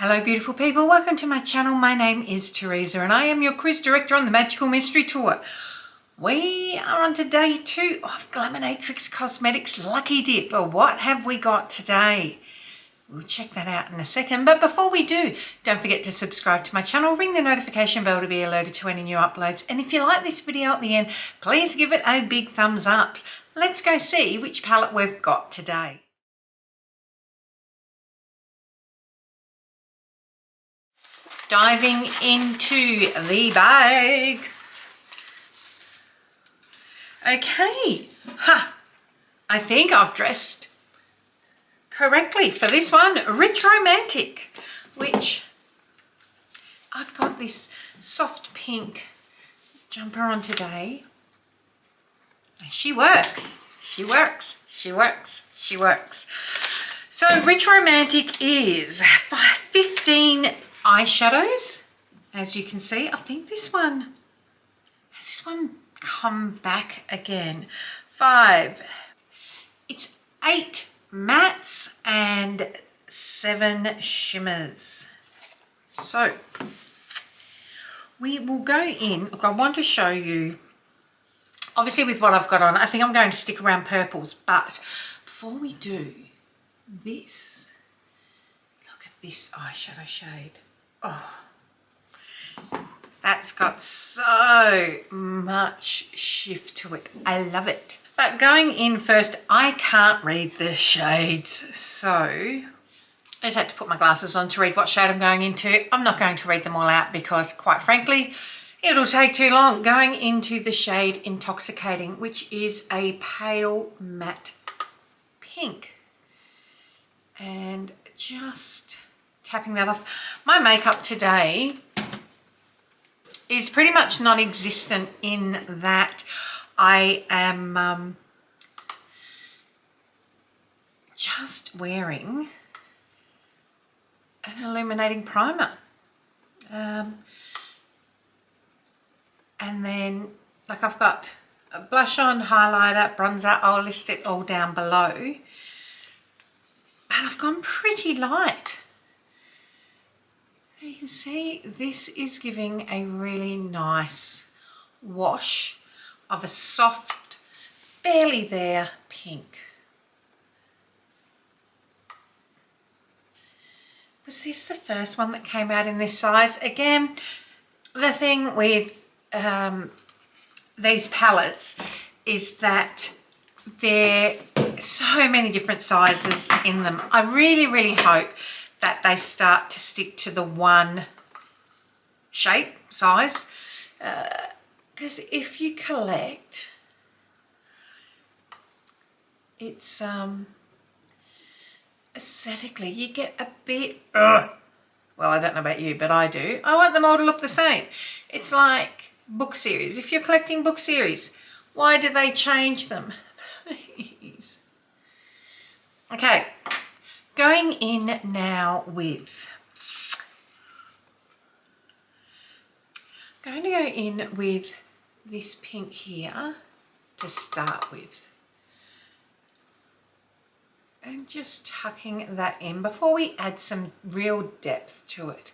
Hello beautiful people, welcome to my channel. My name is Teresa and I am your cruise director on the Magical Mystery Tour. We are on to day 2 of Glaminatrix Cosmetics Lucky Dip. What have we got today? We'll check that out in a second, but before we do, don't forget to subscribe to my channel, ring the notification bell to be alerted to any new uploads, and if you like this video at the end, please give it a big thumbs up. Let's go see which palette we've got today. Diving into the bag. Okay, I think I've dressed correctly for this one. Rich Romantic, which I've got this soft pink jumper on today. She works, she works, she works, she works. So Rich Romantic is 15 eyeshadows, as you can see. I think this one come back again. 5, it's 8 mattes and 7 shimmers. So we will go in. Look, I want to show you, obviously with what I've got on, I think I'm going to stick around purples, but before we do this, look at this eyeshadow shade. Oh, that's got so much shift to it. I love it. But going in first, I can't read the shades, so I just had to put my glasses on to read what shade I'm going into. I'm not going to read them all out because, quite frankly, it'll take too long. Going into the shade Intoxicating, which is a pale matte pink. And just tapping that off. My makeup today is pretty much non-existent in that I am just wearing an illuminating primer. And then, like, I've got a blush on, highlighter, bronzer. I'll list it all down below. But I've gone pretty light. You can see this is giving a really nice wash of a soft, barely there pink. Was this the first one that came out in this size? Again, the thing with these palettes is that there are so many different sizes in them. I really hope that they start to stick to the one shape, size, because if you collect, it's aesthetically, you get a bit, well, I don't know about you, but I do. I want them all to look the same. It's like book series. If you're collecting book series, why do they change them? Please. Okay. Going in now with, going to go in with this pink here to start with. And just tucking that in before we add some real depth to it.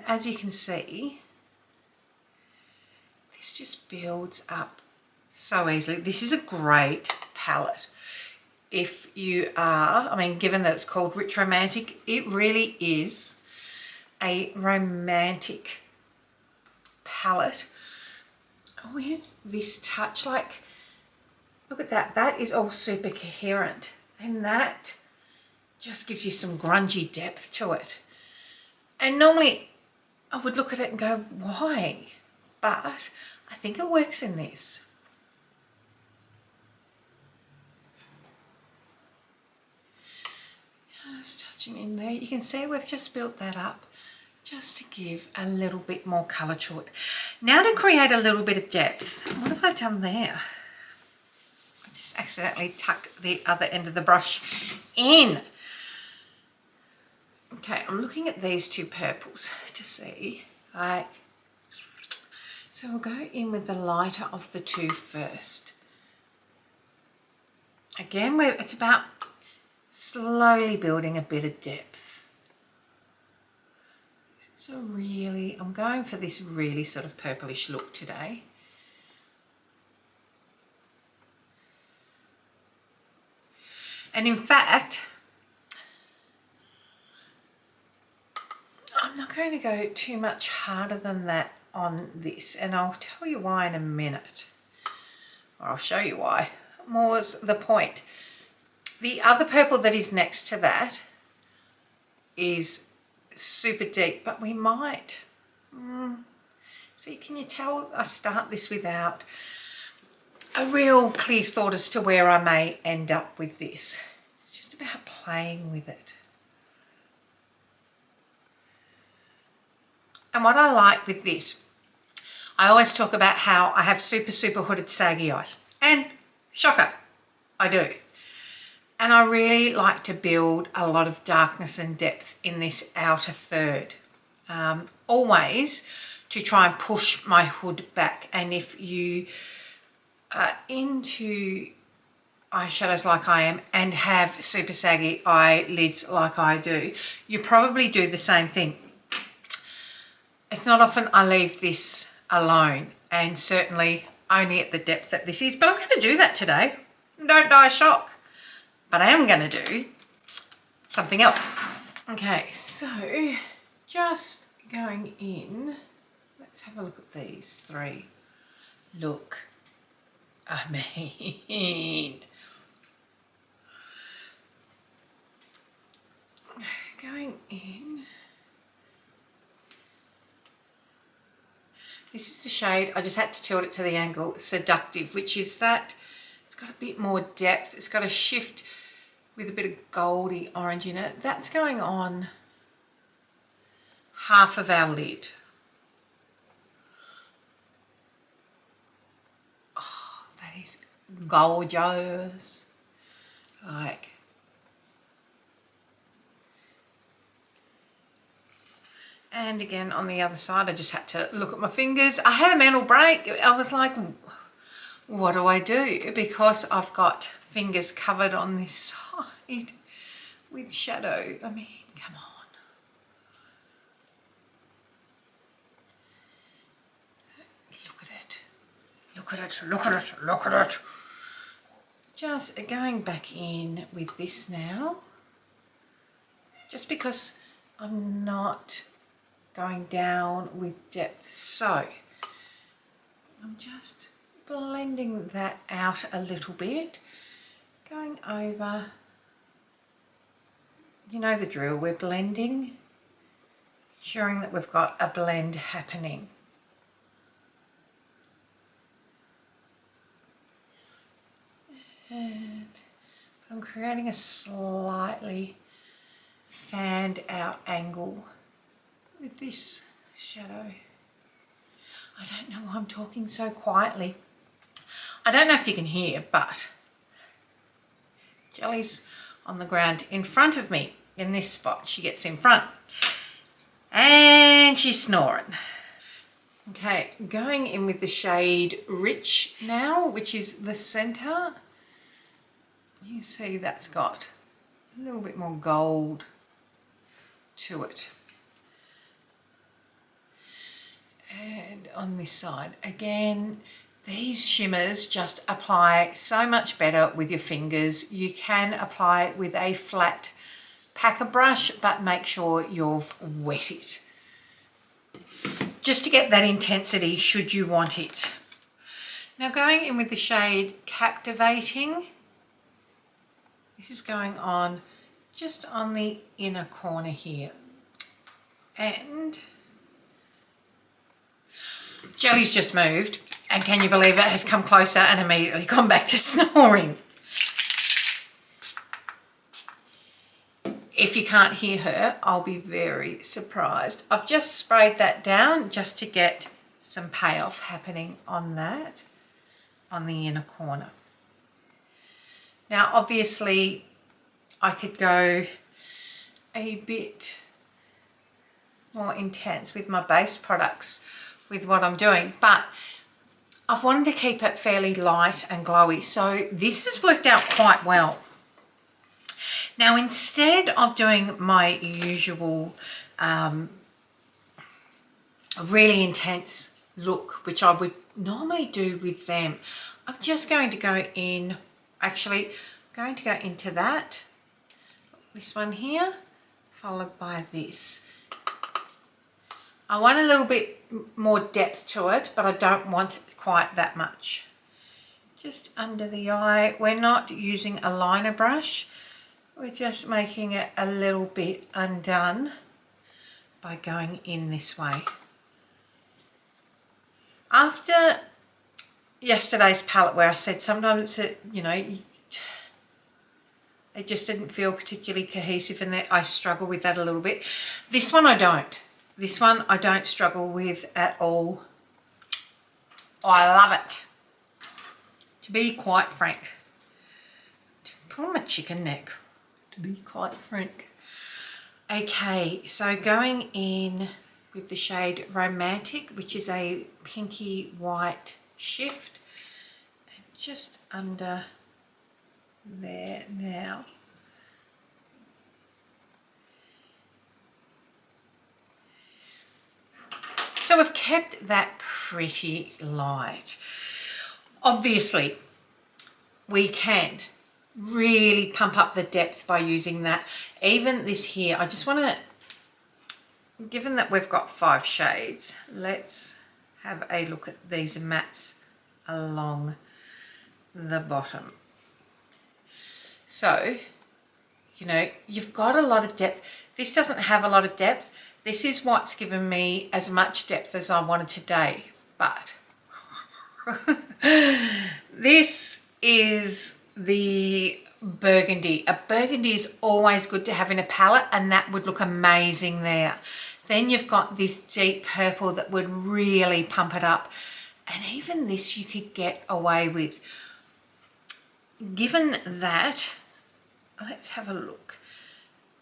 As you can see, this just builds up so easily. This is a great palette. If you are, I mean, given that it's called Rich Romantic, it really is a romantic palette with this touch. Like, look at that. That is all super coherent. And that just gives you some grungy depth to it. And normally I would look at it and go, why? But I think it works in this. Just touching in there. You can see we've just built that up just to give a little bit more colour to it. Now to create a little bit of depth. What have I done there? I just accidentally tucked the other end of the brush in. Okay, I'm looking at these two purples to see, like, so we'll go in with the lighter of the two first. Again, it's about slowly building a bit of depth. So really, I'm going for this really sort of purplish look today. And in fact, I'm not going to go too much harder than that on this, and I'll tell you why in a minute, or I'll show you why. More's the point. The other purple that is next to that is super deep, but we might, see, can you tell I start this without a real clear thought as to where I may end up with this. It's just about playing with it. And what I like with this, I always talk about how I have super, super hooded saggy eyes. And shocker, I do. And I really like to build a lot of darkness and depth in this outer third. Always to try and push my hood back. And if you are into eyeshadows like I am and have super saggy eyelids like I do, you probably do the same thing. It's not often I leave this alone, and certainly only at the depth that this is, but I'm going to do that today. Don't die of shock. But I am going to do something else. Okay, so just going in, let's have a look at these three. Look, I mean, going in. This is the shade, I just had to tilt it to the angle, Seductive, which is that it's got a bit more depth. It's got a shift with a bit of goldy orange in it. That's going on half of our lid. Oh, that is gorgeous. Like, and again on the other side, I just had to look at my fingers. I had a mental break. I was like, what do I do? Because I've got fingers covered on this side with shadow. I mean, come on. Look at it. Look at it. Look at it. Look at it. Just going back in with this now. Just because I'm not going down with depth. So I'm just blending that out a little bit, going over, you know the drill, we're blending, ensuring that we've got a blend happening. And I'm creating a slightly fanned out angle with this shadow. I don't know why I'm talking so quietly. I don't know if you can hear, but Jelly's on the ground in front of me in this spot. She gets in front and she's snoring. Okay, going in with the shade Rich now, which is the center. You see that's got a little bit more gold to it. And on this side, again, these shimmers just apply so much better with your fingers. You can apply it with a flat packer brush, but make sure you've wet it. Just to get that intensity should you want it. Now going in with the shade Captivating. This is going on just on the inner corner here. And Jelly's just moved, and can you believe it, has come closer and immediately gone back to snoring. If you can't hear her, I'll be very surprised. I've just sprayed that down just to get some payoff happening on that, on the inner corner. Now, obviously, I could go a bit more intense with my base products with what I'm doing, but I've wanted to keep it fairly light and glowy, so this has worked out quite well. Now, instead of doing my usual a really intense look, which I would normally do with them. I'm just going to go in, actually, I'm going to go into that, this one here, followed by this. I want a little bit more depth to it, but I don't want quite that much. Just under the eye. We're not using a liner brush. We're just making it a little bit undone by going in this way. After yesterday's palette where I said sometimes it, you know, it just didn't feel particularly cohesive and that I struggle with that a little bit. This one I don't. This one I don't struggle with at all. I love it. To be quite frank. Put on my chicken neck. To be quite frank. Okay, so going in with the shade Romantic, which is a pinky white shift. And just under there now. So we've kept that pretty light. Obviously, we can really pump up the depth by using that. Even this here, I just want to, given that we've got 5 shades, let's have a look at these mattes along the bottom. So, you know, you've got a lot of depth. This doesn't have a lot of depth. This is what's given me as much depth as I wanted today, but this is the burgundy. A burgundy is always good to have in a palette, and that would look amazing there. Then you've got this deep purple that would really pump it up, and even this you could get away with. Given that, let's have a look.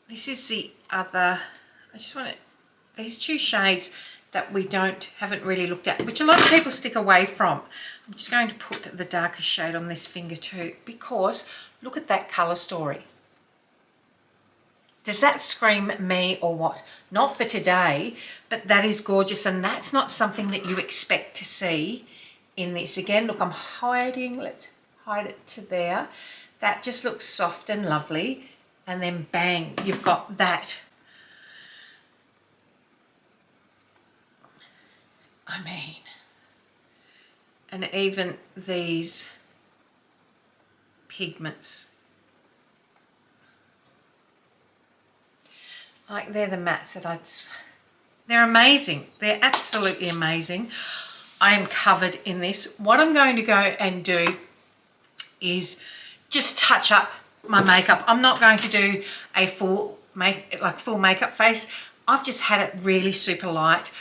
This is the other, I just want to, these 2 shades that we haven't really looked at, which a lot of people stick away from. I'm just going to put the darkest shade on this finger too, because look at that colour story. Does that scream me or what? Not for today, but that is gorgeous, and that's not something that you expect to see in this. Again, look, I'm hiding, let's hide it to there. That just looks soft and lovely, and then bang, you've got that. I mean, and even these pigments, like they're the mattes that they're amazing. They're absolutely amazing. I am covered in this. What I'm going to go and do is just touch up my makeup. I'm not going to do a full makeup face. I've just had it really super light.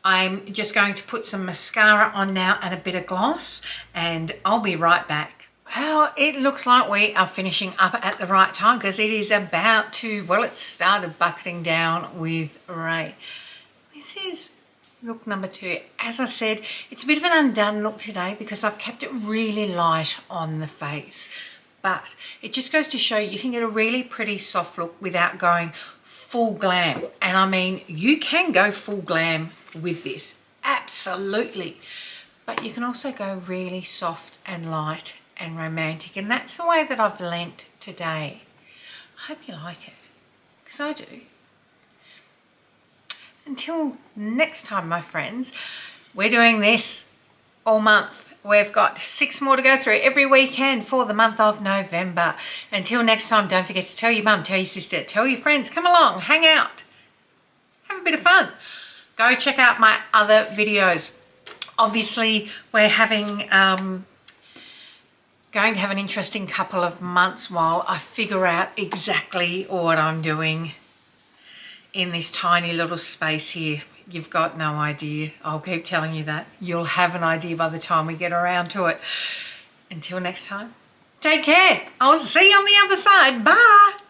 I'm just going to put some mascara on now and a bit of gloss, and I'll be right back. Well, it looks like we are finishing up at the right time, because it is about to, well, it started bucketing down with rain. This is look number 2. As I said, it's a bit of an undone look today because I've kept it really light on the face. But it just goes to show you can get a really pretty soft look without going full glam. And I mean, you can go full glam with this, absolutely. But you can also go really soft and light and romantic. And that's the way that I've blent today. I hope you like it, because I do. Until next time, my friends, we're doing this all month. We've got 6 more to go through every weekend for the month of November. Until next time, don't forget to tell your mum, tell your sister, tell your friends, come along, hang out, have a bit of fun. Go check out my other videos. Obviously, we're having, going to have an interesting couple of months while I figure out exactly what I'm doing in this tiny little space here. You've got no idea. I'll keep telling you that. You'll have an idea by the time we get around to it. Until next time, take care. I'll see you on the other side. Bye.